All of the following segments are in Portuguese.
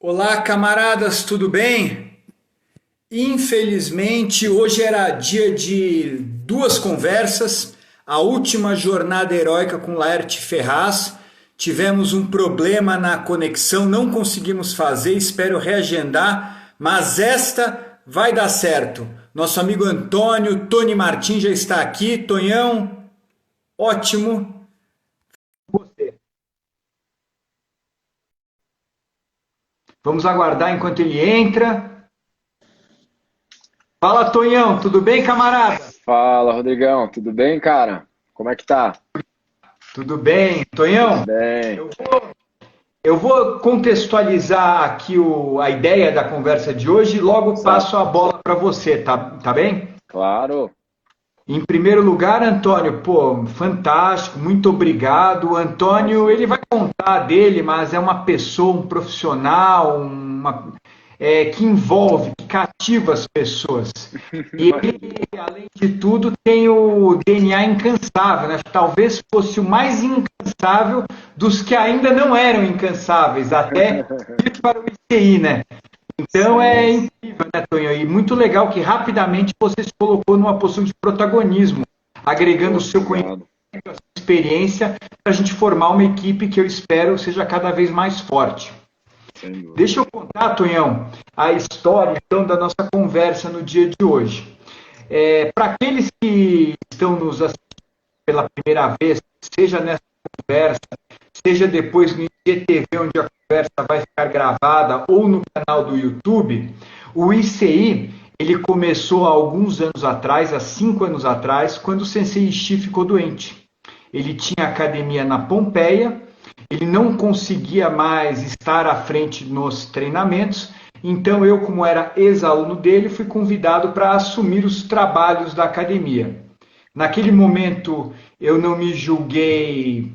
Olá, camaradas, tudo bem? Infelizmente, hoje era dia de duas conversas. A última jornada heróica com Laerte Ferraz. Tivemos um problema na conexão, não conseguimos fazer, espero reagendar, mas esta vai dar certo. Nosso amigo Antônio, Tony Martins já está aqui. Tonhão, ótimo. Você. Vamos aguardar enquanto ele entra. Fala, Tonhão, tudo bem, camarada? Fala, Rodrigão, tudo bem, cara? Como é que tá? Tudo bem, Tonhão? Bem, Eu vou contextualizar aqui a ideia da conversa de hoje e logo certo? passo a bola para você, tá bem? Claro. Em primeiro lugar, Antônio, pô, fantástico, muito obrigado. O Antônio, ele Imagina. vai contar dele, mas é uma pessoa, um profissional, que envolve, que cativa as pessoas. E ele, Imagina. além de tudo, tem o DNA incansável, né? Talvez fosse o mais incansável dos que ainda não eram incansáveis, até ir para o ICI, né? Então é Sim, incrível, né, Tonho? E muito legal que rapidamente você se colocou numa posição de protagonismo, agregando o pô, seu conhecimento, obrigado. a sua experiência, para a gente formar uma equipe que eu espero seja cada vez mais forte. Sem dúvida. Deixa eu contar, Tonhão, a história então da nossa conversa no dia de hoje. Para aqueles que estão nos assistindo pela primeira vez, seja nessa conversa, seja depois no IGTV, onde a conversa vai ficar gravada, ou no canal do YouTube, o ICI ele começou há alguns anos atrás, há 5 anos atrás, quando o Sensei Ishi ficou doente. Ele tinha academia na Pompeia, ele não conseguia mais estar à frente nos treinamentos, então eu, como era ex-aluno dele, fui convidado para assumir os trabalhos da academia. Naquele momento eu não me julguei,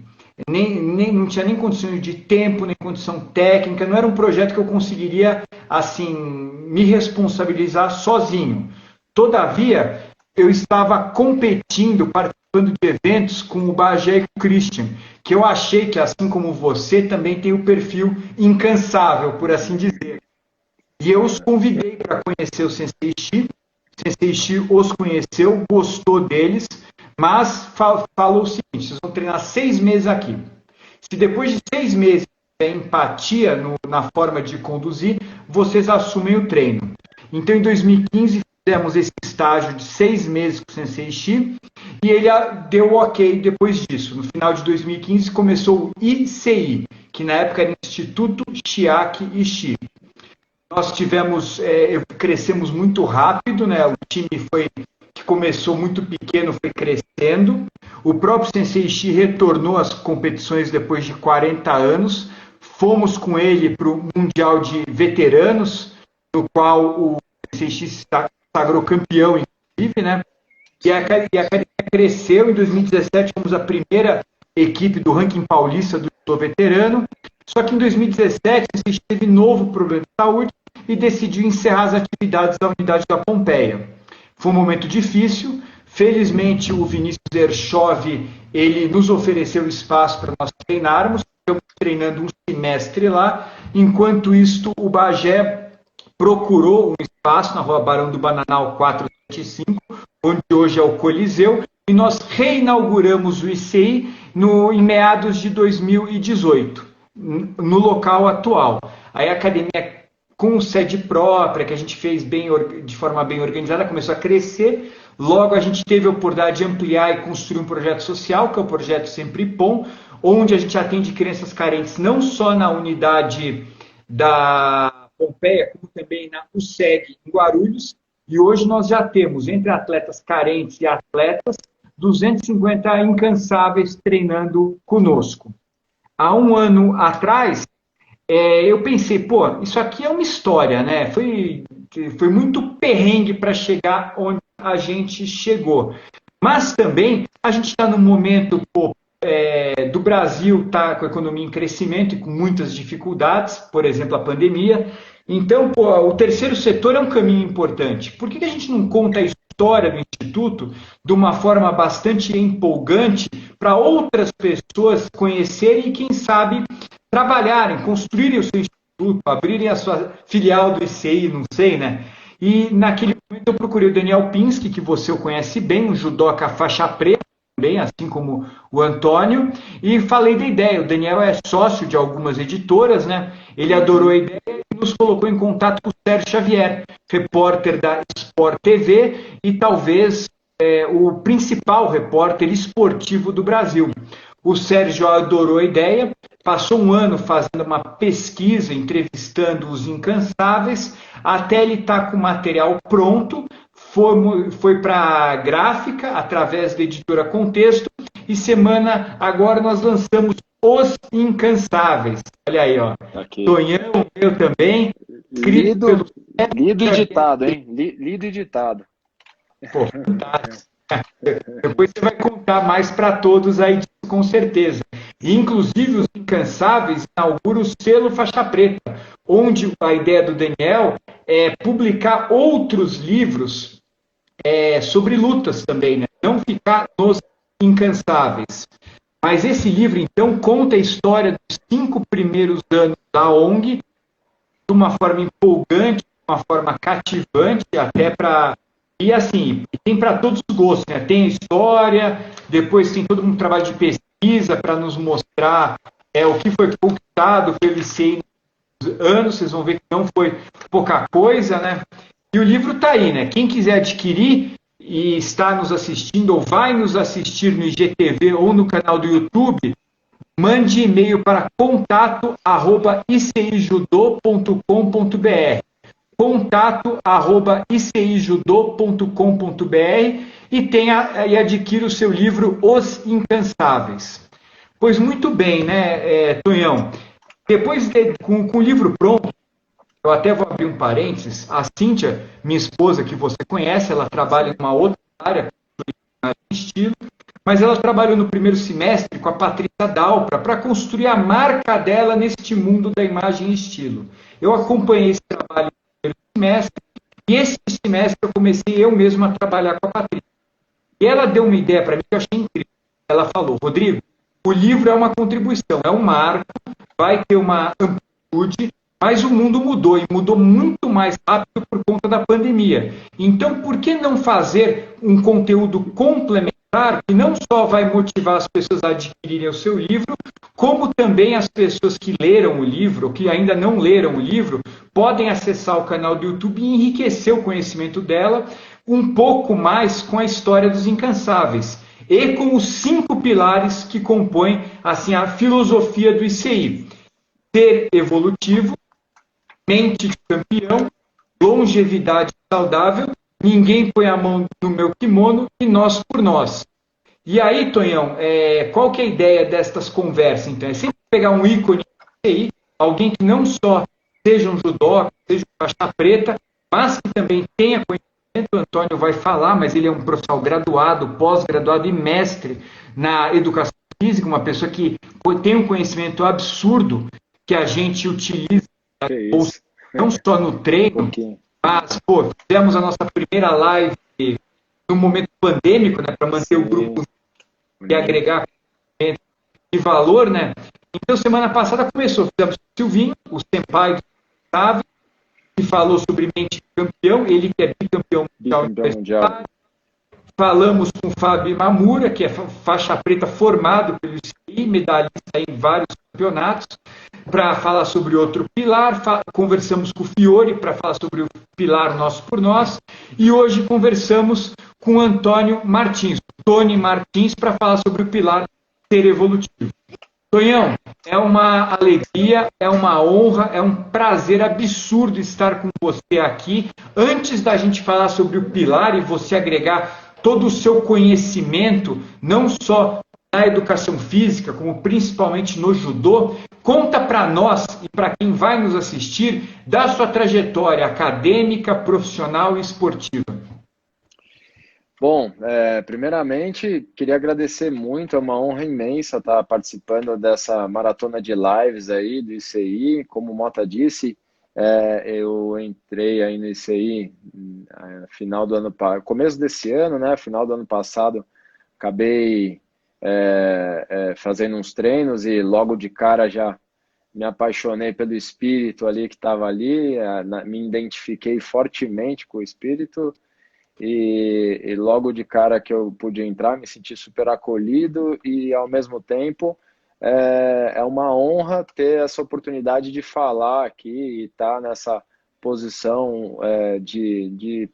não tinha nem condições de tempo, nem condição técnica, não era um projeto que eu conseguiria assim me responsabilizar sozinho. Todavia, eu estava competindo, participando de eventos com o Bagé e com o Christian, que eu achei que, assim como você, também tem o perfil incansável, por assim dizer. E eu os convidei para conhecer o Sensei Shi. O Sensei Shi os conheceu, gostou deles, mas falou o seguinte: vocês vão treinar 6 meses aqui. Se depois de 6 meses tiver empatia na forma de conduzir, vocês assumem o treino. Então, em 2015, fizemos esse estágio de 6 meses com o Sensei Shi e ele deu o ok depois disso. No final de 2015, começou o ICI, que na época era Instituto Chiaki Ishi. Nós crescemos muito rápido, né? O time que começou muito pequeno, foi crescendo. O próprio Sensei Shi retornou às competições depois de 40 anos. Fomos com ele para o Mundial de Veteranos, no qual o Sensei Shi se sagrou campeão, inclusive, né? E a academia cresceu. Em 2017, fomos a primeira equipe do ranking paulista do veterano. Só que em 2017, a gente teve novo problema de saúde e decidiu encerrar as atividades da unidade da Pompeia. Foi um momento difícil. Felizmente, o Vinícius Erchov, ele nos ofereceu espaço para nós treinarmos. Estamos treinando um semestre lá. Enquanto isso, o Bagé procurou um espaço na rua Barão do Bananal 475, onde hoje é o Coliseu, e nós reinauguramos o ICI em meados de 2018, no local atual. Aí a academia com sede própria, que a gente fez de forma bem organizada, começou a crescer. Logo a gente teve a oportunidade de ampliar e construir um projeto social, que é o projeto Sempre Bom, onde a gente atende crianças carentes não só na unidade da Pompeia, como também na USEG em Guarulhos. E hoje nós já temos, entre atletas carentes e atletas, 250 incansáveis treinando conosco. Há um ano atrás, eu pensei, pô, isso aqui é uma história, né? Foi muito perrengue para chegar onde a gente chegou. Mas também a gente está num momento, pô, do Brasil está com a economia em crescimento e com muitas dificuldades, por exemplo, a pandemia. Então, pô, o terceiro setor é um caminho importante. Por que a gente não conta a história do Instituto de uma forma bastante empolgante para outras pessoas conhecerem e, quem sabe, trabalharem, construírem o seu instituto Instituto, abrirem a sua filial do ICI, não sei, né? E naquele momento eu procurei o Daniel Pinsky, que você o conhece bem, um judoca faixa preta, também, assim como o Antônio, e falei da ideia. O Daniel é sócio de algumas editoras, né? Ele adorou a ideia e nos colocou em contato com o Sérgio Xavier, repórter da Sport TV e talvez o principal repórter esportivo do Brasil. O Sérgio adorou a ideia, passou um ano fazendo uma pesquisa, entrevistando os incansáveis, até ele estar com o material pronto, foi para a gráfica, através da editora Contexto, e semana agora nós lançamos Os Incansáveis. Olha aí, ó. Aqui. Tonhão, eu também. Lido e ditado, hein? Lido e ditado. Pô, fantástico. Depois você vai contar mais para todos aí, com certeza. E, inclusive, os Incansáveis inauguram o selo Faixa Preta, onde a ideia do Daniel é publicar outros livros sobre lutas também, né? Não ficar nos Incansáveis. Mas esse livro, então, conta a história dos 5 primeiros anos da ONG, de uma forma empolgante, de uma forma cativante, até para. E assim, tem para todos os gostos, né? Tem história, depois tem todo um trabalho de pesquisa para nos mostrar o que foi conquistado pelo ICI nos anos, vocês vão ver que não foi pouca coisa, né? E o livro está aí, né? Quem quiser adquirir e está nos assistindo ou vai nos assistir no IGTV ou no canal do YouTube, mande e-mail para contato@icijudô.com.br contato@icijudô.com.br e adquira o seu livro Os Incansáveis. Pois muito bem, né, Tonhão? Depois, com o livro pronto, eu até vou abrir um parênteses, a Cíntia, minha esposa, que você conhece, ela trabalha em uma outra área, estilo, mas ela trabalhou no primeiro semestre com a Patrícia Dalpra para construir a marca dela neste mundo da imagem e estilo. Eu acompanhei esse trabalho no primeiro semestre e esse semestre eu comecei eu mesmo a trabalhar com a Patrícia. E ela deu uma ideia para mim que eu achei incrível. Ela falou, Rodrigo, o livro é uma contribuição, é um marco, vai ter uma amplitude, mas o mundo mudou e mudou muito mais rápido por conta da pandemia. Então, por que não fazer um conteúdo complementar que não só vai motivar as pessoas a adquirirem o seu livro, como também as pessoas que leram o livro, que ainda não leram o livro, podem acessar o canal do YouTube e enriquecer o conhecimento dela um pouco mais com a história dos Incansáveis e com os 5 pilares que compõem assim a filosofia do ICI. Ser evolutivo, mente de campeão, longevidade saudável, ninguém põe a mão no meu kimono e nós por nós. E aí, Tonhão, qual que é a ideia destas conversas? Então, é sempre pegar um ícone aí, alguém que não só seja um judoca, seja um faixa preta, mas que também tenha conhecimento. O Antônio vai falar, mas ele é um profissional graduado, pós-graduado e mestre na educação física, uma pessoa que tem um conhecimento absurdo que a gente utiliza não só no treino, mas, fizemos a nossa primeira live no momento pandêmico, né, para manter o grupo e agregar de valor, né? Então, semana passada começou, fizemos o Silvinho, o senpai do Otávio, que falou sobre mente de campeão, ele que é bicampeão mundial. Falamos com o Fábio Mamura, que é faixa preta formado pelo ICI, medalhista em vários campeonatos, para falar sobre outro pilar. Conversamos com o Fiore para falar sobre o pilar Nós por Nós. E hoje conversamos com o Antônio Martins, Tony Martins, para falar sobre o pilar Ser Evolutivo. Tonhão, é uma alegria, é uma honra, é um prazer absurdo estar com você aqui. Antes da gente falar sobre o pilar e você agregar todo o seu conhecimento, não só na educação física, como principalmente no judô, conta para nós e para quem vai nos assistir da sua trajetória acadêmica, profissional e esportiva. Bom, primeiramente, queria agradecer muito, é uma honra imensa estar participando dessa maratona de lives aí do ICI. Como o Mota disse, eu entrei aí no ICI final do ano, começo desse ano, né? Final do ano passado, acabei fazendo uns treinos e logo de cara já me apaixonei pelo espírito ali que estava ali, me identifiquei fortemente com o espírito e logo de cara que eu pude entrar, me senti super acolhido e ao mesmo tempo é uma honra ter essa oportunidade de falar aqui e estar nessa posição de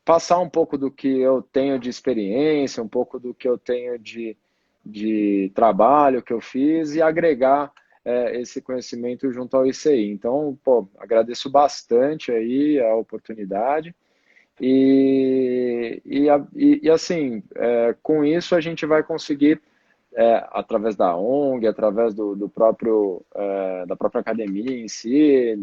passar um pouco do que eu tenho de experiência, um pouco do que eu tenho de trabalho que eu fiz e agregar esse conhecimento junto ao ICI. Então, pô, agradeço bastante aí a oportunidade e assim, com isso a gente vai conseguir através da ONG, através do próprio, da própria academia em si,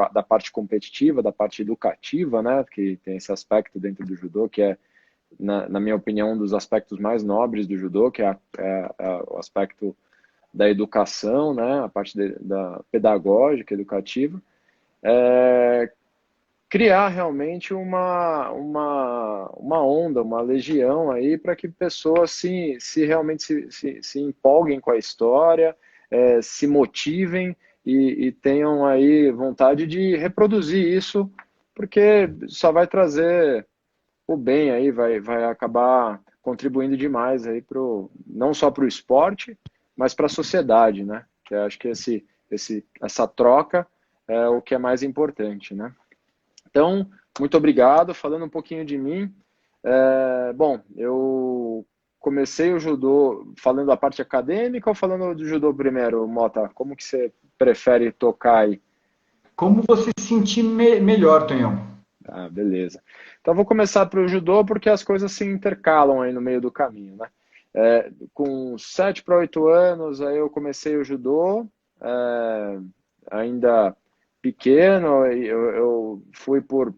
da parte competitiva, da parte educativa, né, que tem esse aspecto dentro do judô, que é, na minha opinião, um dos aspectos mais nobres do judô, que é o aspecto da educação, né, a parte da pedagógica, educativa, criar realmente uma onda, uma legião aí para que pessoas se realmente se empolguem com a história, se motivem e tenham aí vontade de reproduzir isso, porque só vai trazer o bem aí, vai acabar contribuindo demais aí não só para o esporte, mas para a sociedade, né? Que eu acho que essa troca é o que é mais importante, né? Então, muito obrigado. Falando um pouquinho de mim, bom, eu comecei o judô falando da parte acadêmica ou falando do judô primeiro, Mota? Como que você prefere tocar aí? Como você se sentir melhor, Tonhão? Ah, beleza. Então, vou começar para o judô porque as coisas se intercalam aí no meio do caminho, né? Com 7 para 8 anos, aí eu comecei o judô, ainda pequeno, eu fui por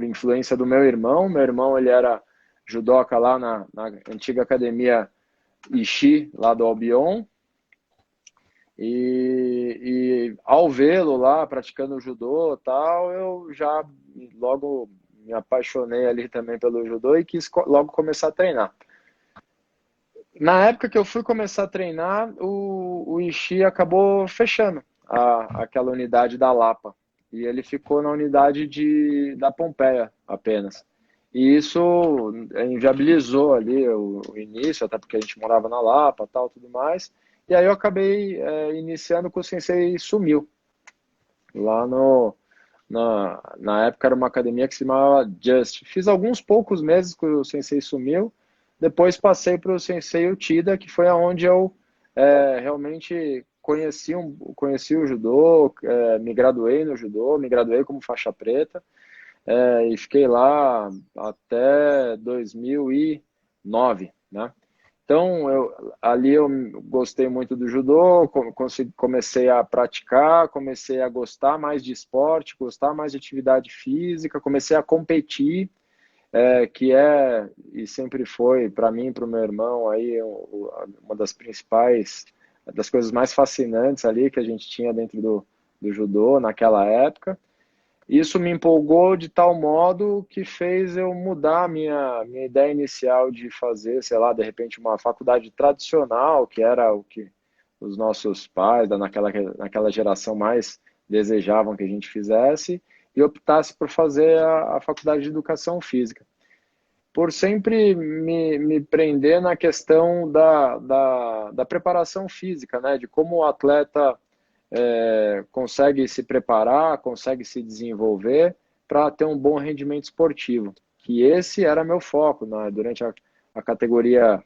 influência do meu irmão. Meu irmão, ele era judoca lá na antiga academia Ishii, lá do Albion, e ao vê-lo lá praticando judô e tal, eu já logo me apaixonei ali também pelo judô e quis logo começar a treinar. Na época que eu fui começar a treinar, o Ishii acabou fechando aquela unidade da Lapa. E ele ficou na unidade da Pompeia apenas. E isso inviabilizou ali o início, até porque a gente morava na Lapa, tal, tudo mais. E aí eu acabei iniciando com o Sensei Sumiu. Lá na época era uma academia que se chamava Just. Fiz alguns poucos meses com o Sensei Sumiu. Depois passei para o Sensei Uchida, que foi aonde eu realmente conheci o judô, me graduei no judô, me graduei como faixa preta, e fiquei lá até 2009, né? Então, ali eu gostei muito do judô, comecei a praticar, comecei a gostar mais de esporte, gostar mais de atividade física, comecei a competir, que e sempre foi, para mim e para o meu irmão, aí, uma das principais, das coisas mais fascinantes ali que a gente tinha dentro do judô naquela época. Isso me empolgou de tal modo que fez eu mudar a minha ideia inicial de fazer, sei lá, de repente uma faculdade tradicional, que era o que os nossos pais, naquela geração, mais desejavam que a gente fizesse, e optasse por fazer a faculdade de educação física. Por sempre me prender na questão da preparação física, né? De como o atleta consegue se preparar, consegue se desenvolver para ter um bom rendimento esportivo. Que esse era meu foco, né? Durante a categoria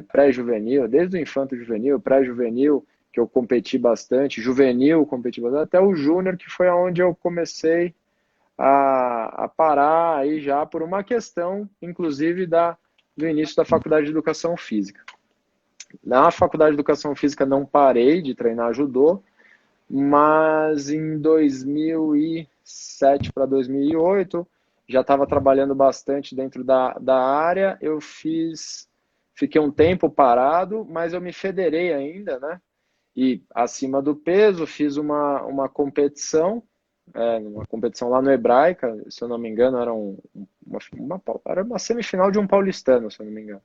pré-juvenil, desde o infanto-juvenil, pré-juvenil, que eu competi bastante, juvenil competi bastante, até o júnior, que foi onde eu comecei a parar aí já por uma questão, inclusive, do início da faculdade de educação física. Na faculdade de educação física não parei de treinar judô, mas em 2007 para 2008 já estava trabalhando bastante dentro da área. Fiquei um tempo parado, mas eu me federei ainda, né? E acima do peso, fiz uma competição, uma competição lá no Hebraica, se eu não me engano, era era uma semifinal de um paulistano, se eu não me engano.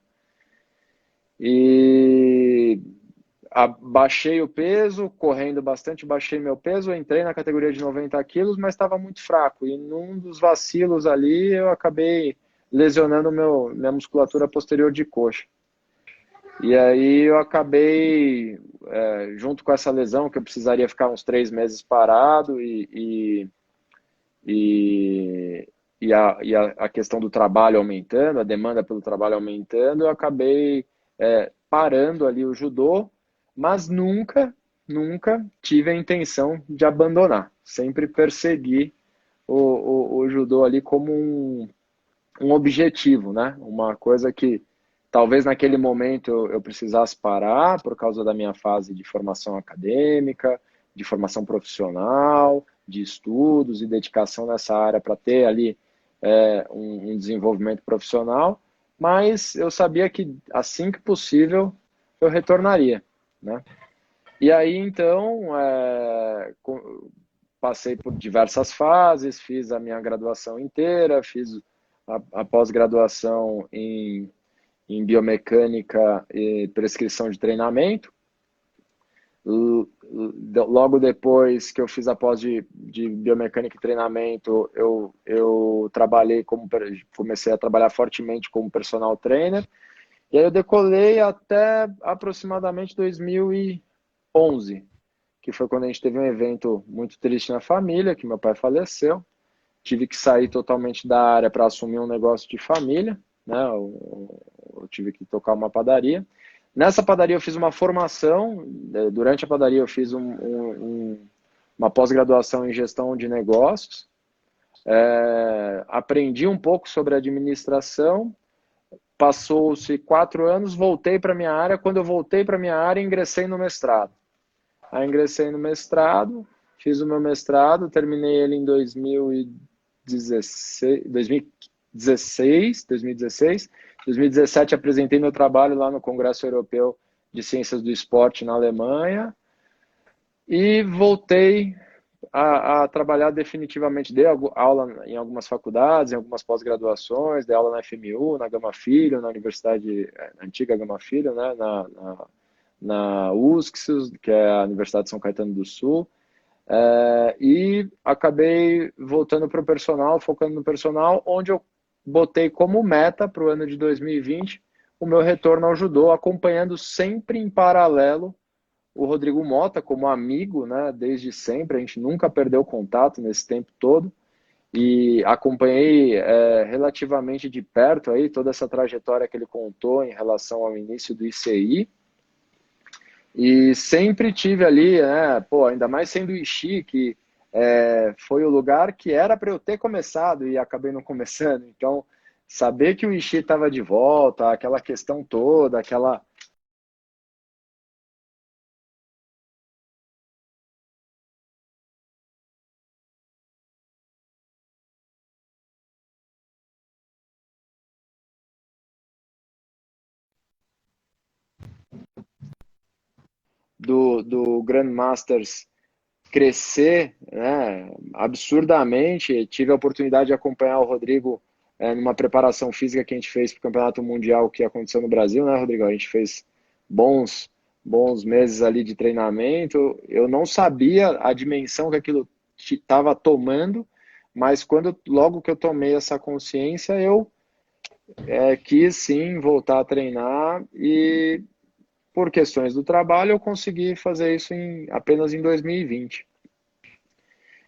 E baixei o peso, correndo bastante, baixei meu peso, entrei na categoria de 90 quilos, mas estava muito fraco. E num dos vacilos ali, eu acabei lesionando minha musculatura posterior de coxa. E aí eu acabei, junto com essa lesão, que eu precisaria ficar uns 3 meses parado e a questão do trabalho aumentando, a demanda pelo trabalho aumentando, eu acabei parando ali o judô, mas nunca tive a intenção de abandonar. Sempre persegui o judô ali como um objetivo, né? Uma coisa que talvez naquele momento eu precisasse parar por causa da minha fase de formação acadêmica, de formação profissional, de estudos e dedicação nessa área para ter ali um desenvolvimento profissional, mas eu sabia que assim que possível eu retornaria, né? E aí então passei por diversas fases, fiz a minha graduação inteira, fiz a pós-graduação em biomecânica e prescrição de treinamento. Logo depois que eu fiz a pós de biomecânica e treinamento, eu comecei a trabalhar fortemente como personal trainer. E aí eu decolei até aproximadamente 2011, que foi quando a gente teve um evento muito triste na família, que meu pai faleceu. Tive que sair totalmente da área para assumir um negócio de família, né? Eu tive que tocar uma padaria. Nessa padaria eu fiz uma formação, durante a padaria eu fiz uma pós-graduação em gestão de negócios, aprendi um pouco sobre administração, passou-se 4 anos, voltei para a minha área. Quando eu voltei para a minha área, ingressei no mestrado. Aí ingressei no mestrado, fiz o meu mestrado, terminei ele em 2016. 2017 apresentei meu trabalho lá no Congresso Europeu de Ciências do Esporte na Alemanha e voltei a trabalhar definitivamente. Dei aula em algumas faculdades, em algumas pós-graduações, dei aula na FMU, na Gama Filho, na Universidade antiga Gama Filho, né, na USCS, que é a Universidade de São Caetano do Sul, e acabei voltando para o personal, focando no personal, onde eu botei como meta para o ano de 2020 o meu retorno ao judô, acompanhando sempre em paralelo o Rodrigo Mota como amigo, né, desde sempre. A gente nunca perdeu contato nesse tempo todo e acompanhei relativamente de perto aí toda essa trajetória que ele contou em relação ao início do ICI. E sempre tive ali, né, ainda mais sendo o Ishii, que foi o lugar que era para eu ter começado e acabei não começando. Então, saber que o Ishii estava de volta, aquela questão toda, aquela... do Grandmasters crescer, né, absurdamente. Tive a oportunidade de acompanhar o Rodrigo numa preparação física que a gente fez para o Campeonato Mundial que aconteceu no Brasil, né, Rodrigo? A gente fez bons meses ali de treinamento. Eu não sabia a dimensão que aquilo estava tomando, mas logo que eu tomei essa consciência, eu quis sim voltar a treinar e por questões do trabalho eu consegui fazer isso apenas em 2020.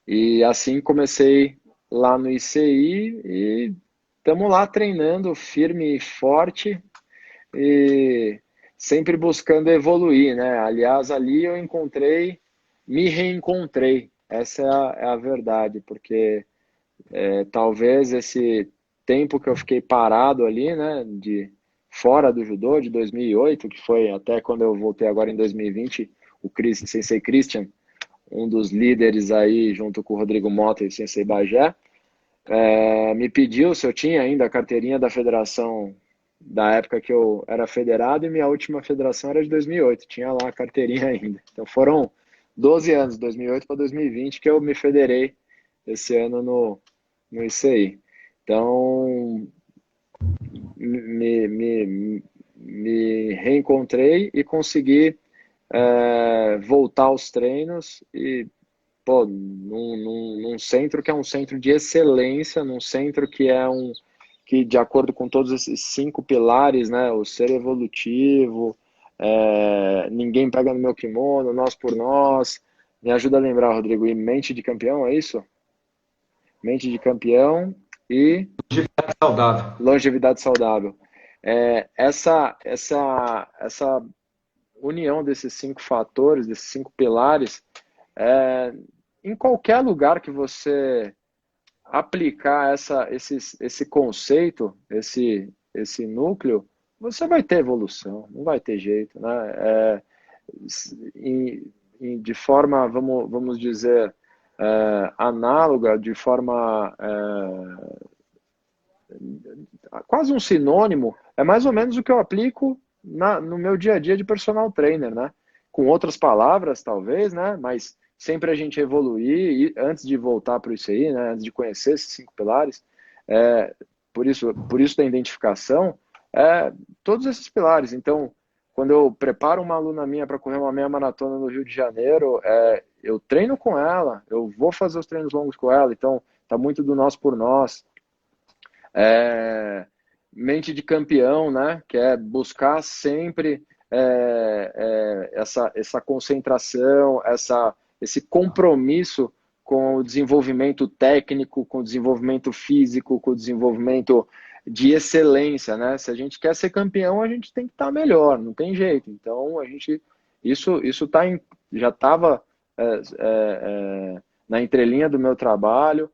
E assim comecei lá no ICI e estamos lá treinando firme e forte e sempre buscando evoluir, né? Aliás, ali eu me reencontrei. Essa é a verdade, porque talvez esse tempo que eu fiquei parado ali, né, fora do judô, de 2008, que foi até quando eu voltei agora em 2020, o Sensei Christian, um dos líderes aí, junto com o Rodrigo Mota e o Sensei Bagé, me pediu se eu tinha ainda a carteirinha da federação da época que eu era federado, e minha última federação era de 2008, tinha lá a carteirinha ainda. Então foram 12 anos, 2008 para 2020, que eu me federei esse ano no ICI. Então, me reencontrei e consegui voltar aos treinos e, pô, num centro que é um centro de excelência, num centro que, de acordo com todos esses 5 pilares, né, o ser evolutivo, ninguém pega no meu kimono, nós por nós, me ajuda a lembrar, Rodrigo, e mente de campeão, é isso? Mente de campeão e Longevidade saudável. longevidade saudável. Essa união desses 5 fatores, desses 5 pilares, em qualquer lugar que você aplicar esse conceito, esse núcleo, você vai ter evolução, não vai ter jeito, né? De forma, vamos dizer, análoga, de forma quase um sinônimo, é mais ou menos o que eu aplico no meu dia a dia de personal trainer, né? Com outras palavras, talvez, né? Mas sempre a gente evoluir, e antes de voltar para isso aí, né? Antes de conhecer esses 5 pilares, por isso da identificação, todos esses pilares. Então, quando eu preparo uma aluna minha para correr uma meia maratona no Rio de Janeiro, eu treino com ela, eu vou fazer os treinos longos com ela, então tá muito do nós por nós. Mente de campeão, né? Que é buscar sempre essa concentração, esse compromisso com o desenvolvimento técnico, com o desenvolvimento físico, com o desenvolvimento de excelência, né? Se a gente quer ser campeão, a gente tem que estar melhor, não tem jeito. Então, isso já estava na entrelinha do meu trabalho.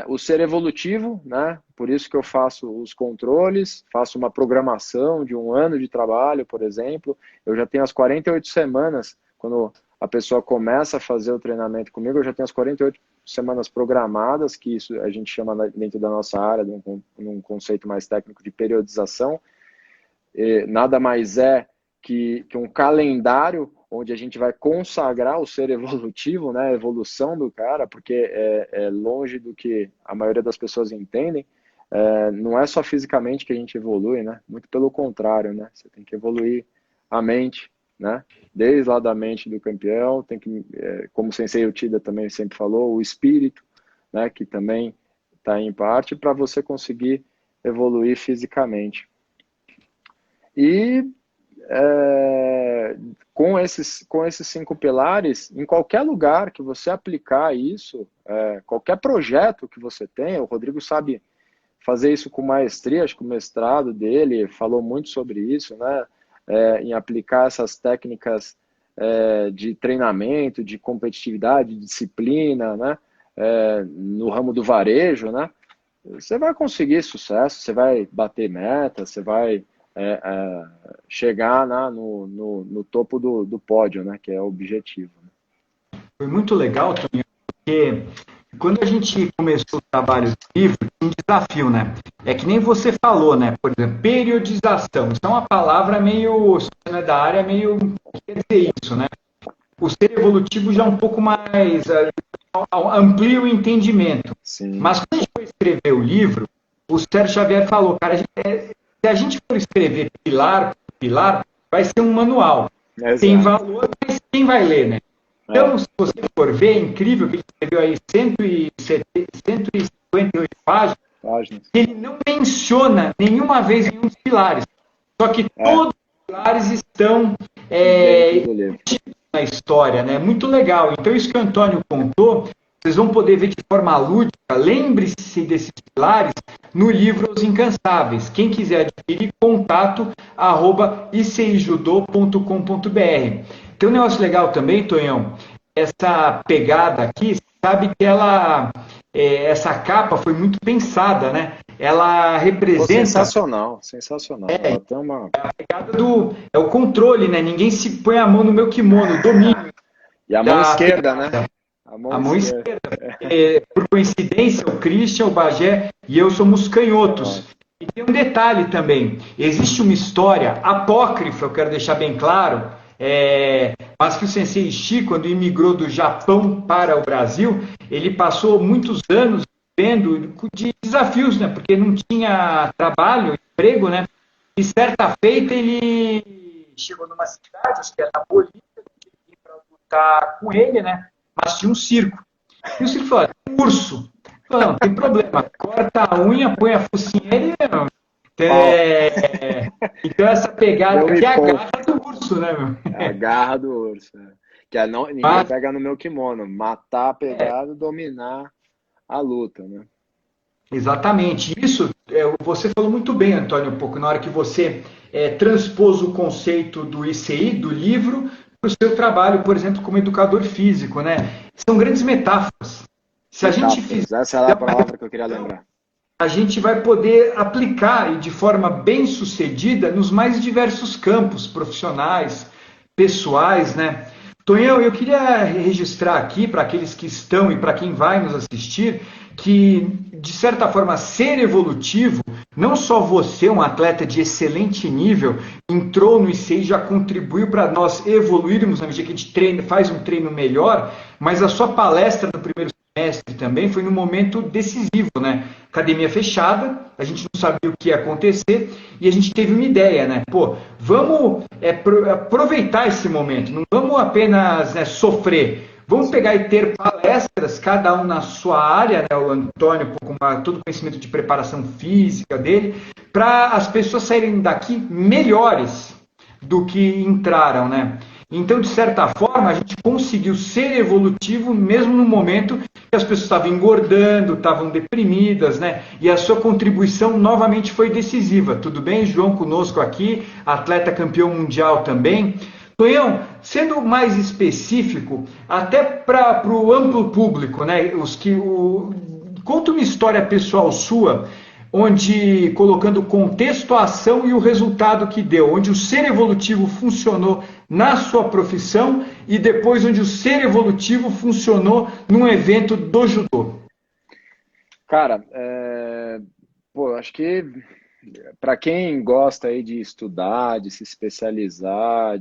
O ser evolutivo, né? Por isso que eu faço os controles, faço uma programação de 1 ano de trabalho, por exemplo. Eu já tenho as 48 semanas, quando a pessoa começa a fazer o treinamento comigo, eu já tenho as 48 semanas programadas, que isso a gente chama dentro da nossa área, num conceito mais técnico de periodização. Nada mais é que um calendário onde a gente vai consagrar o ser evolutivo, né, a evolução do cara, porque é longe do que a maioria das pessoas entendem. Não é só fisicamente que a gente evolui, né? Muito pelo contrário, né? Você tem que evoluir a mente, né? Desde lá da mente do campeão, tem que, como o Sensei Uchida também sempre falou, o espírito, né? Que também está em parte para você conseguir evoluir fisicamente. E com esses 5 pilares, em qualquer lugar que você aplicar isso, qualquer projeto que você tenha, o Rodrigo sabe fazer isso com maestria, acho que o mestrado dele falou muito sobre isso, né? Em aplicar essas técnicas de treinamento, de competitividade, de disciplina, né? No ramo do varejo, né? Você vai conseguir sucesso, você vai bater meta, você vai chegar no topo do pódio, né? Que é o objetivo. Foi muito legal, Toninho, porque quando a gente começou o trabalho do livro, tinha um desafio, né? É que nem você falou, né? Por exemplo, periodização. Isso é uma palavra meio, se você não é da área, meio, quer dizer isso, né? O ser evolutivo já é um pouco mais, amplia o entendimento. Sim. Mas quando a gente foi escrever o livro, o Sérgio Xavier falou, cara, se a gente for escrever pilar por pilar, vai ser um manual. Exato. Tem valor, mas quem vai ler, né? Então, se você for ver, é incrível que ele escreveu aí 158 páginas, ele não menciona nenhuma vez nenhum dos pilares. Só que todos os pilares estão na história, né? Muito legal. Então, isso que o Antônio contou, vocês vão poder ver de forma lúdica. Lembre-se desses pilares no livro Os Incansáveis. Quem quiser adquirir, contato@icijudô.com.br. Tem um negócio legal também, Tonhão, essa pegada aqui, sabe que essa capa foi muito pensada, né? Ela representa... Sensacional. Ela tem uma... A pegada é o controle, né? Ninguém se põe a mão no meu kimono, domínio. E a mão esquerda, né? A mão esquerda. Por coincidência, o Christian, o Bagé e eu somos canhotos. E tem um detalhe também. Existe uma história apócrifa, eu quero deixar bem claro, mas que o Sensei Ishii, quando imigrou do Japão para o Brasil, ele passou muitos anos vivendo de desafios, né? Porque não tinha trabalho, emprego, né? E certa feita ele chegou numa cidade, acho que era na Bolívia, lutar com ele, né? Mas tinha um circo. E o circo falou, tem um urso. Falou, não, tem problema, corta a unha, põe a focinha e não. Então essa pegada aqui é a garra do urso, né, meu? É a garra do urso. Né? Que ninguém pega no meu kimono. Matar, pegar e dominar a luta, né? Exatamente. Isso, você falou muito bem, Antônio, um pouco, na hora que você transpôs o conceito do ICI, do livro, para o seu trabalho, por exemplo, como educador físico, né? São grandes metáforas. Se a gente fizer, essa é a palavra que eu queria lembrar. a gente vai poder aplicar e de forma bem sucedida nos mais diversos campos profissionais, pessoais, né? Tonhão, eu queria registrar aqui para aqueles que estão e para quem vai nos assistir que, de certa forma, ser evolutivo, não só você, um atleta de excelente nível, entrou no ICI e já contribuiu para nós evoluirmos na medida que a gente faz um treino melhor, mas a sua palestra no primeiro semestre também foi num momento decisivo, né? Academia fechada, a gente não sabia o que ia acontecer e a gente teve uma ideia, né? Pô, vamos aproveitar esse momento, não vamos apenas sofrer. Vamos pegar e ter palestras, cada um na sua área, né? O Antônio, com todo o conhecimento de preparação física dele, para as pessoas saírem daqui melhores do que entraram, né? Então, de certa forma, a gente conseguiu ser evolutivo mesmo no momento que as pessoas estavam engordando, estavam deprimidas, né? E a sua contribuição novamente foi decisiva. Tudo bem, João, conosco aqui, atleta campeão mundial também. Tonhão, sendo mais específico, até para o amplo público, né? Conta uma história pessoal sua, onde colocando o contexto, a ação e o resultado que deu, onde o ser evolutivo funcionou na sua profissão e depois onde o ser evolutivo funcionou num evento do judô. Cara, acho que para quem gosta aí de estudar, de se especializar,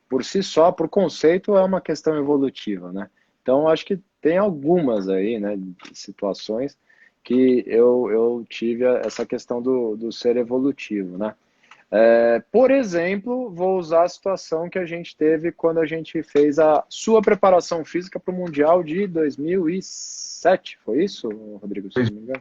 por si só, por conceito, é uma questão evolutiva, né? Então, acho que tem algumas aí, né, situações que eu tive essa questão do ser evolutivo, né? Por exemplo, vou usar a situação que a gente teve quando a gente fez a sua preparação física para o Mundial de 2007, foi isso, Rodrigo? Se não me engano.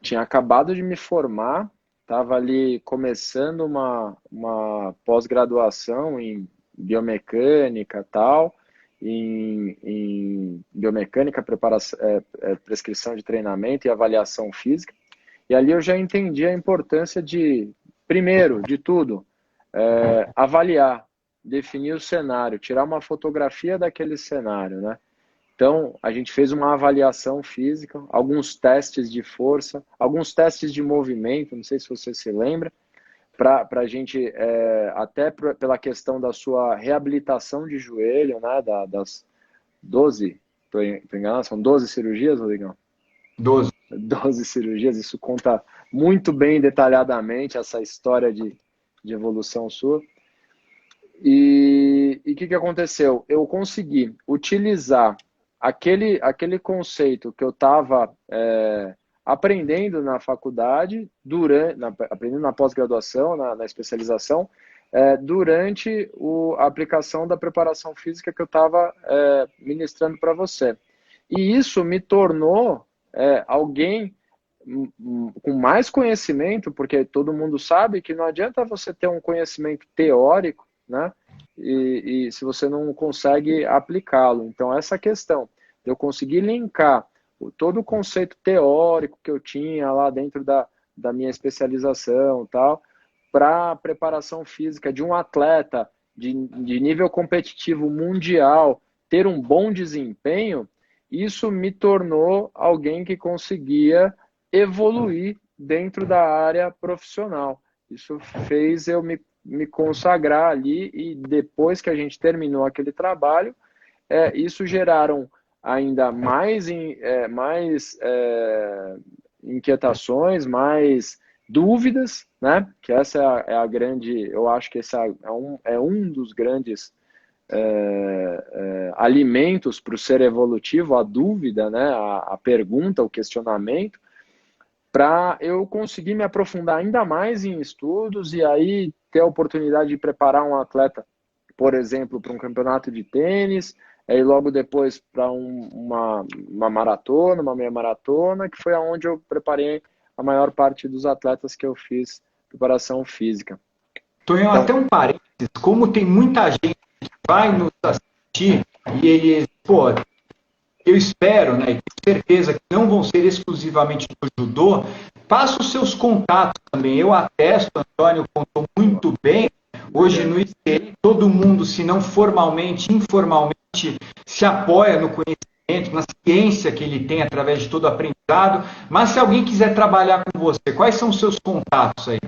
Tinha acabado de me formar, estava ali começando uma pós-graduação em biomecânica tal, em biomecânica, prescrição de treinamento e avaliação física. E ali eu já entendi a importância de, primeiro de tudo, avaliar, definir o cenário, tirar uma fotografia daquele cenário, né? Então, a gente fez uma avaliação física, alguns testes de força, alguns testes de movimento, não sei se você se lembra, para a gente, até pela questão da sua reabilitação de joelho, né, das 12, estou enganado, são 12 cirurgias, Rodrigão? 12 cirurgias, isso conta muito bem detalhadamente essa história de evolução sua. E o que aconteceu? Eu consegui utilizar aquele conceito que eu estava aprendendo na faculdade, aprendendo na pós-graduação, na especialização, durante a aplicação da preparação física que eu estava ministrando para você. E isso me tornou alguém com mais conhecimento, porque todo mundo sabe que não adianta você ter um conhecimento teórico, né? E se você não consegue aplicá-lo. Então, essa questão de eu conseguir linkar todo o conceito teórico que eu tinha lá dentro da minha especialização tal, para a preparação física de um atleta de nível competitivo mundial, ter um bom desempenho, isso me tornou alguém que conseguia evoluir dentro da área profissional. Isso fez eu me consagrar ali, e depois que a gente terminou aquele trabalho, isso geraram ainda mais inquietações, mais dúvidas, né? Que essa é a grande, eu acho que esse é um dos grandes alimentos para o ser evolutivo, a dúvida, né? A pergunta, o questionamento, para eu conseguir me aprofundar ainda mais em estudos e aí ter a oportunidade de preparar um atleta por exemplo, para um campeonato de tênis, e logo depois para uma maratona, uma meia maratona, que foi aonde eu preparei a maior parte dos atletas que eu fiz preparação física. Tonhão, Então, até um parênteses, como tem muita gente que vai nos assistir e eles, pô, eu espero, né, e tenho certeza que não vão ser exclusivamente do judô, passa os seus contatos também. Eu atesto, o Antônio contou muito bem. Hoje no ICI, todo mundo, se não formalmente, informalmente, se apoia no conhecimento, na ciência que ele tem através de todo o aprendizado. Mas se alguém quiser trabalhar com você, quais são os seus contatos aí?